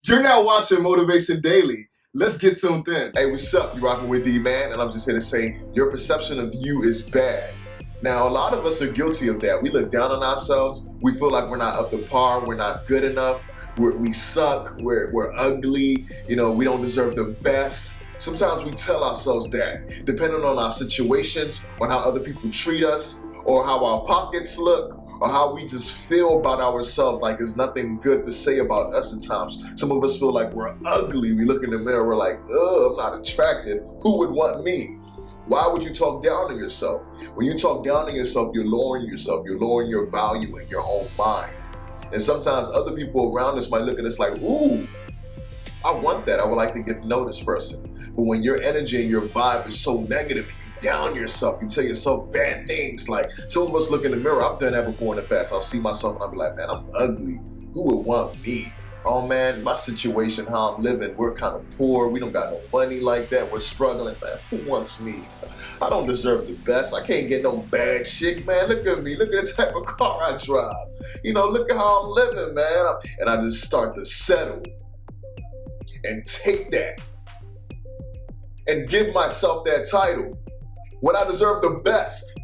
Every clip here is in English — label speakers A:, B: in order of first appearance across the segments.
A: You're now watching Motivation Daily. Let's get tuned in. Hey, what's up? You rocking with D-Man, and I'm just here to say your perception of you is bad. Now, a lot of us are guilty of that. We look down on ourselves. We feel like we're not up to par. We're not good enough. We suck. We're ugly. We don't deserve the best. Sometimes we tell ourselves that, depending on our situations, on how other people treat us, or how our pockets look, or how we just feel about ourselves, like there's nothing good to say about us at times. Some of us feel like we're ugly. We look in the mirror, we're like, I'm not attractive. Who would want me? Why would you talk down on yourself? When you talk down on yourself, you're lowering yourself. You're lowering your value in your own mind. And sometimes other people around us might look at us like, ooh, I want that. I would like to get to know this person. But when your energy and your vibe is so negative, and you down yourself, you tell yourself bad things. Like some of us look in the mirror. I've done that before in the past. I'll see myself and I'll be like, man, I'm ugly. Who would want me? Oh man, my situation, how I'm living, we're kind of poor. We don't got no money like that. We're struggling, man. Who wants me? I don't deserve the best. I can't get no bad chick, man. Look at me. Look at the type of car I drive. Look at how I'm living, man. And I just start to settle and take that and give myself that title when I deserve the best.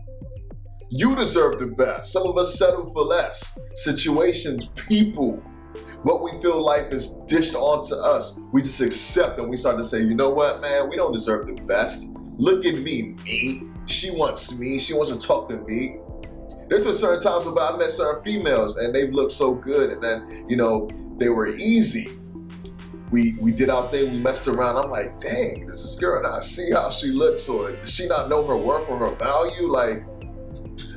A: You deserve the best. Some of us settle for less. Situations, people, what we feel life is dished onto us, we just accept and we start to say, you know what, man, we don't deserve the best. Look at me. She wants me. She wants to talk to me. There's been certain times where I met certain females and they looked so good, and then, they were easy. We did our thing, we messed around. I'm like, dang, this is girl, now I see how she looks, or does she not know her worth or her value? Like,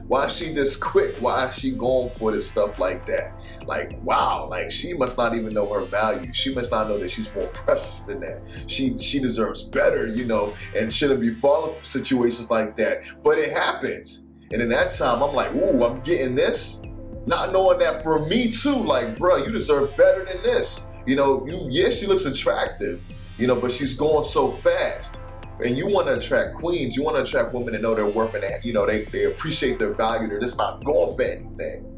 A: why is she this quick? Why is she going for this stuff like that? Like, wow, like she must not even know her value. She must not know that she's more precious than that. She deserves better, and shouldn't be falling for situations like that. But it happens. And in that time, I'm like, ooh, I'm getting this. Not knowing that for me too, like, bruh, you deserve better than this. She looks attractive, but she's going so fast. And you want to attract queens. You want to attract women that know their worth and they appreciate their value. They're just not going for anything.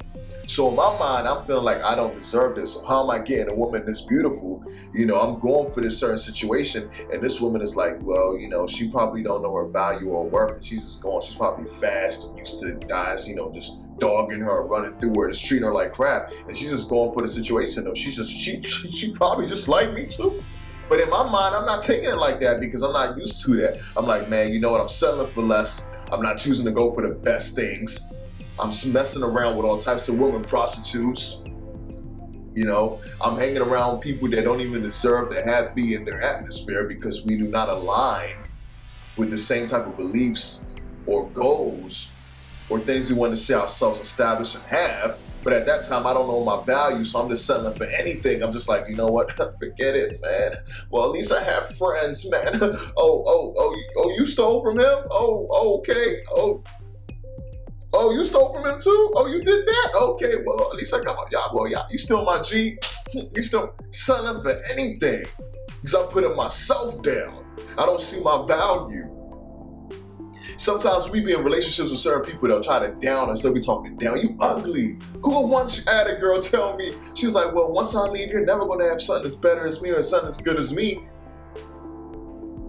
A: So in my mind, I'm feeling like I don't deserve this. So how am I getting a woman this beautiful? I'm going for this certain situation, and this woman is like, well, she probably don't know her value or worth, and she's just going. She's probably fast, used to guys, just dogging her, running through her, just treating her like crap, and she's just going for the situation. Though she probably just like me too. But in my mind, I'm not taking it like that because I'm not used to that. I'm like, man, you know what? I'm settling for less. I'm not choosing to go for the best things. I'm messing around with all types of women prostitutes. I'm hanging around people that don't even deserve to have me in their atmosphere because we do not align with the same type of beliefs or goals or things we want to see ourselves establish and have. But at that time, I don't know my value, so I'm just settling for anything. I'm just like, you know what? Forget it, man. Well, at least I have friends, man. Oh, you stole from him? Oh, okay. Oh, you stole from him too? Oh, you did that? Okay, well, at least I got my, y'all, you still my G. You still settling for anything. Because I'm putting myself down. I don't see my value. Sometimes we be in relationships with certain people that'll try to down us. They'll be talking down. You ugly. Who would once had a girl tell me, she was like, well, once I leave, you're never going to have something as better as me or something as good as me.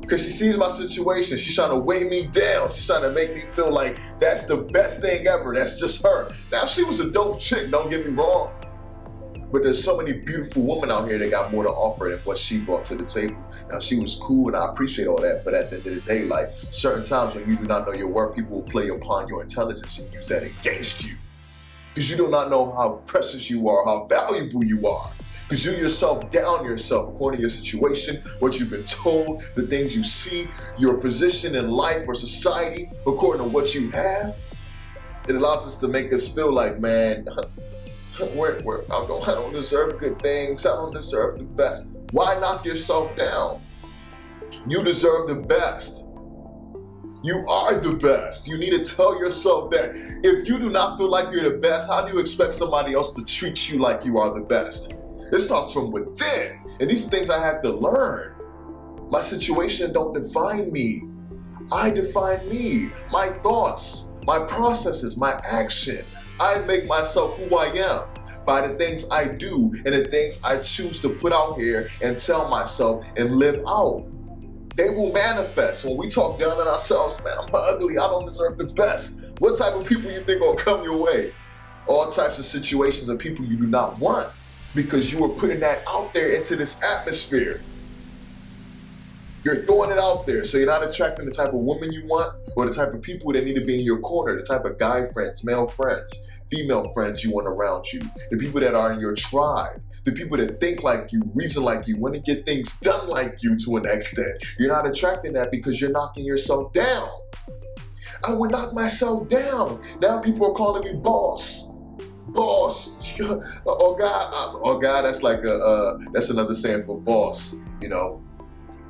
A: Because she sees my situation. She's trying to weigh me down. She's trying to make me feel like that's the best thing ever. That's just her. Now, she was a dope chick, don't get me wrong. But there's so many beautiful women out here that got more to offer than what she brought to the table. Now, she was cool, and I appreciate all that. But at the end of the day, like, certain times when you do not know your worth, people will play upon your intelligence and use that against you. Because you do not know how precious you are, how valuable you are. Because you yourself down yourself according to your situation, what you've been told, the things you see, your position in life or society, according to what you have. It allows us to make us feel like, man, I don't deserve good things. I don't deserve the best. Why knock yourself down? You deserve the best. You are the best. You need to tell yourself that. If you do not feel like you're the best, how do you expect somebody else to treat you like you are the best? It starts from within. And these are things I had to learn. My situation don't define me. I define me, my thoughts, my processes, my action. I make myself who I am. by the things I do and the things I choose to put out here and tell myself and live out. They will manifest. When we talk down on ourselves, man, I'm ugly, I don't deserve the best. What type of people you think will come your way? All types of situations and people you do not want, because you are putting that out there into this atmosphere. You're throwing it out there, so you're not attracting the type of woman you want or the type of people that need to be in your corner, the type of guy friends, male friends, female friends you want around you, the people that are in your tribe, the people that think like you, reason like you, want to get things done like you to an extent. You're not attracting that because you're knocking yourself down. I would knock myself down. Now people are calling me boss. Boss. Oh God, that's like that's another saying for boss, you know.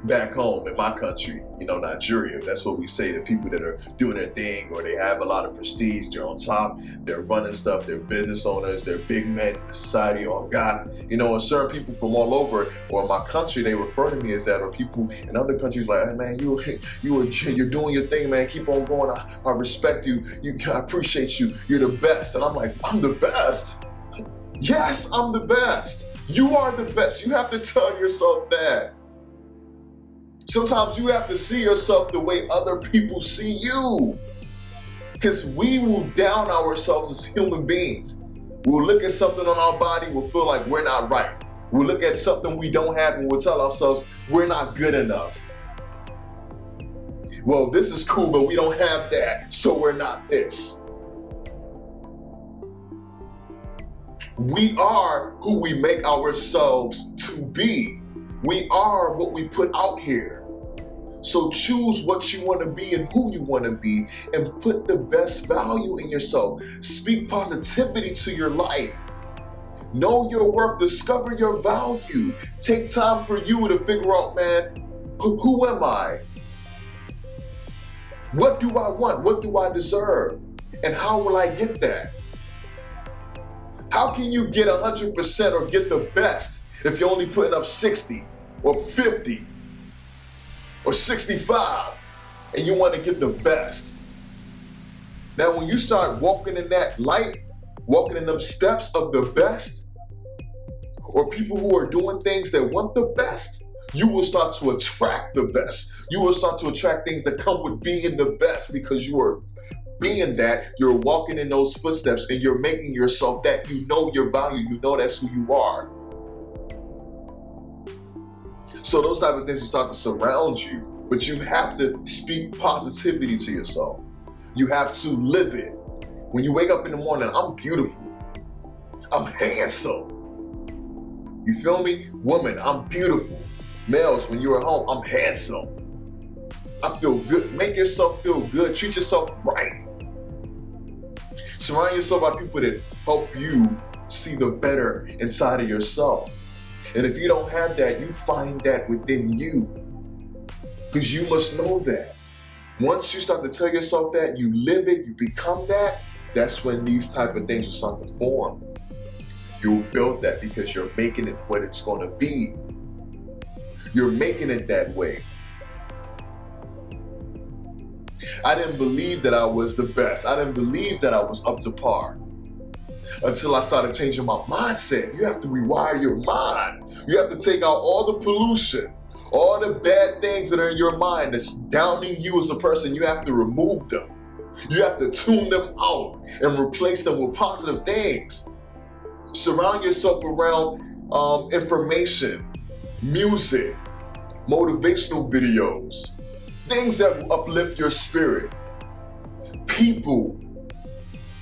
A: Back home in my country, you know, Nigeria, that's what we say to people that are doing their thing or they have a lot of prestige, they're on top, they're running stuff, they're business owners, they're big men in society, or God, you know, and certain people from all over, or in my country, they refer to me as that, or people in other countries like, hey man, you're doing your thing, man, keep on going, I respect you, I appreciate you, you're the best. And I'm like, I'm the best? Yes, I'm the best. You are the best. You have to tell yourself that. Sometimes you have to see yourself the way other people see you. Because we will down ourselves as human beings. We'll look at something on our body, we'll feel like we're not right. We'll look at something we don't have and we'll tell ourselves we're not good enough. Well, this is cool, but we don't have that, so we're not this. We are who we make ourselves to be. We are what we put out here. So choose what you want to be and who you want to be, and put the best value in yourself. Speak positivity to your life. Know your worth, discover your value. Take time for you to figure out, man, who am I? What do I want? What do I deserve? And how will I get that? How can you get 100% or get the best if you're only putting up 60 or 50 or 65 and you want to get the best? Now, when you start walking in that light, walking in them steps of the best, or people who are doing things that want the best, you will start to attract the best. You will start to attract things that come with being the best, because you are being that, you're walking in those footsteps and you're making yourself that. You know your value, you know that's who you are. So those type of things will start to surround you, but you have to speak positivity to yourself. You have to live it. When you wake up in the morning, I'm beautiful. I'm handsome. You feel me? Woman, I'm beautiful. Males, when you're at home, I'm handsome. I feel good. Make yourself feel good. Treat yourself right. Surround yourself by people that help you see the better inside of yourself. And if you don't have that, you find that within you. Because you must know that. Once you start to tell yourself that, you live it, you become that, that's when these type of things will start to form. You'll build that because you're making it what it's going to be. You're making it that way. I didn't believe that I was the best. I didn't believe that I was up to par until I started changing my mindset. You have to rewire your mind. You have to take out all the pollution, all the bad things that are in your mind that's downing you as a person. You have to remove them. You have to tune them out and replace them with positive things. Surround yourself around information, music, motivational videos, things that will uplift your spirit. People.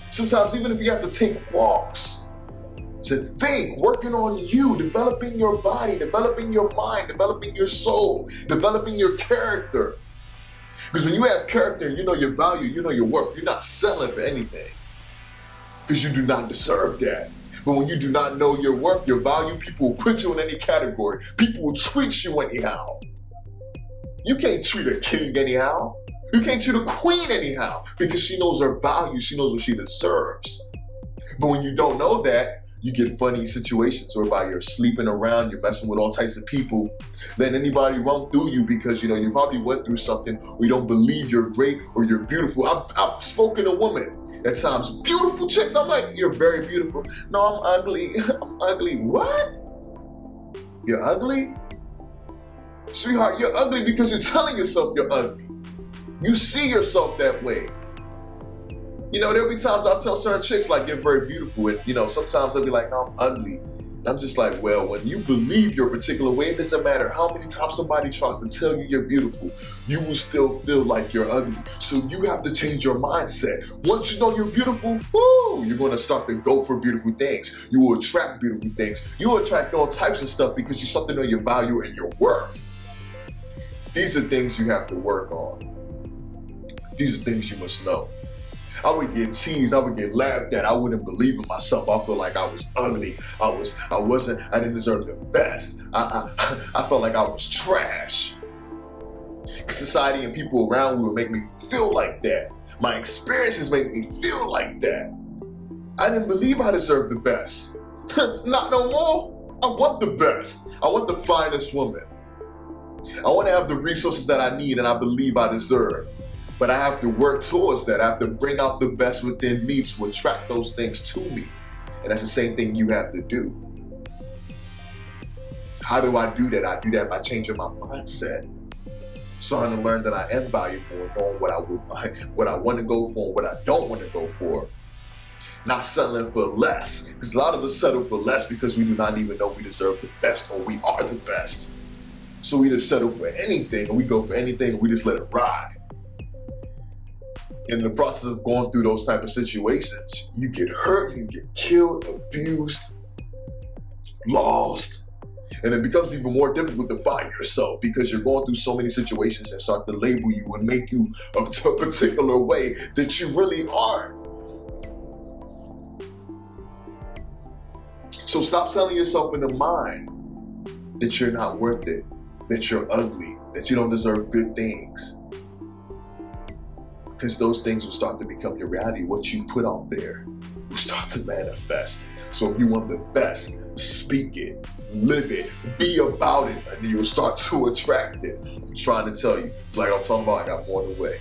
A: Sometimes even if you have to take walks, to think, working on you, developing your body, developing your mind, developing your soul, developing your character. Because when you have character, you know your value, you know your worth. You're not selling for anything because you do not deserve that. But when you do not know your worth, your value, people will put you in any category. People will treat you anyhow. You can't treat a king anyhow. You can't treat a queen anyhow, because she knows her value. She knows what she deserves. But when you don't know that, you get funny situations whereby you're sleeping around, you're messing with all types of people, letting anybody run through you because you probably went through something, or you don't believe you're great or you're beautiful. I've spoken to women At times, beautiful chicks, I'm like, you're very beautiful. No, I'm ugly. I'm ugly. What? You're ugly? Sweetheart, you're ugly because you're telling yourself you're ugly. You see yourself that way. You know, there'll be times I'll tell certain chicks like you're very beautiful, and you know, sometimes they'll be like, no, I'm ugly. And I'm just like, well, when you believe your particular way, it doesn't matter how many times somebody tries to tell you you're beautiful, you will still feel like you're ugly. So you have to change your mindset. Once you know you're beautiful, woo, you're gonna start to go for beautiful things. You will attract beautiful things. You will attract all types of stuff because you start to know your value and your worth. These are things you have to work on. These are things you must know. I would get teased, I would get laughed at, I wouldn't believe in myself. I feel like I was ugly, I didn't deserve the best. I felt like I was trash. Society and people around me would make me feel like that. My experiences made me feel like that. I didn't believe I deserved the best. Not no more. I want the best. I want the finest woman. I want to have the resources that I need and I believe I deserve. But I have to work towards that. I have to bring out the best within me to attract those things to me. And that's the same thing you have to do. How do I do that? I do that by changing my mindset. Starting to learn that I am valuable and knowing what I want to go for and what I don't want to go for. Not settling for less. Because a lot of us settle for less because we do not even know we deserve the best or we are the best. So we just settle for anything, or we go for anything and we just let it ride. In the process of going through those type of situations, you get hurt, you can get killed, abused, lost. And it becomes even more difficult to find yourself because you're going through so many situations that start to label you and make you a particular way that you really aren't. So stop telling yourself in the mind that you're not worth it, that you're ugly, that you don't deserve good things. Because those things will start to become your reality. What you put out there will start to manifest. So if you want the best, speak it, live it, be about it, and then you'll start to attract it. I'm trying to tell you, like I'm talking about, I got more than a way.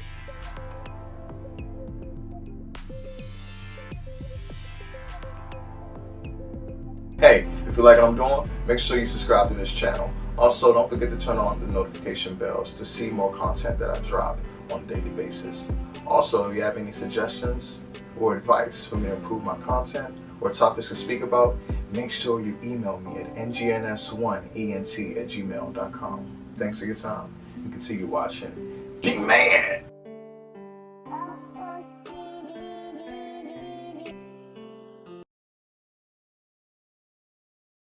A: Hey, if you like what I'm doing, make sure you subscribe to this channel. Also, don't forget to turn on the notification bells to see more content that I drop on a daily basis. Also, if you have any suggestions or advice for me to improve my content or topics to speak about, make sure you email me at ngns1ent@gmail.com. Thanks for your time and continue watching Dayodman.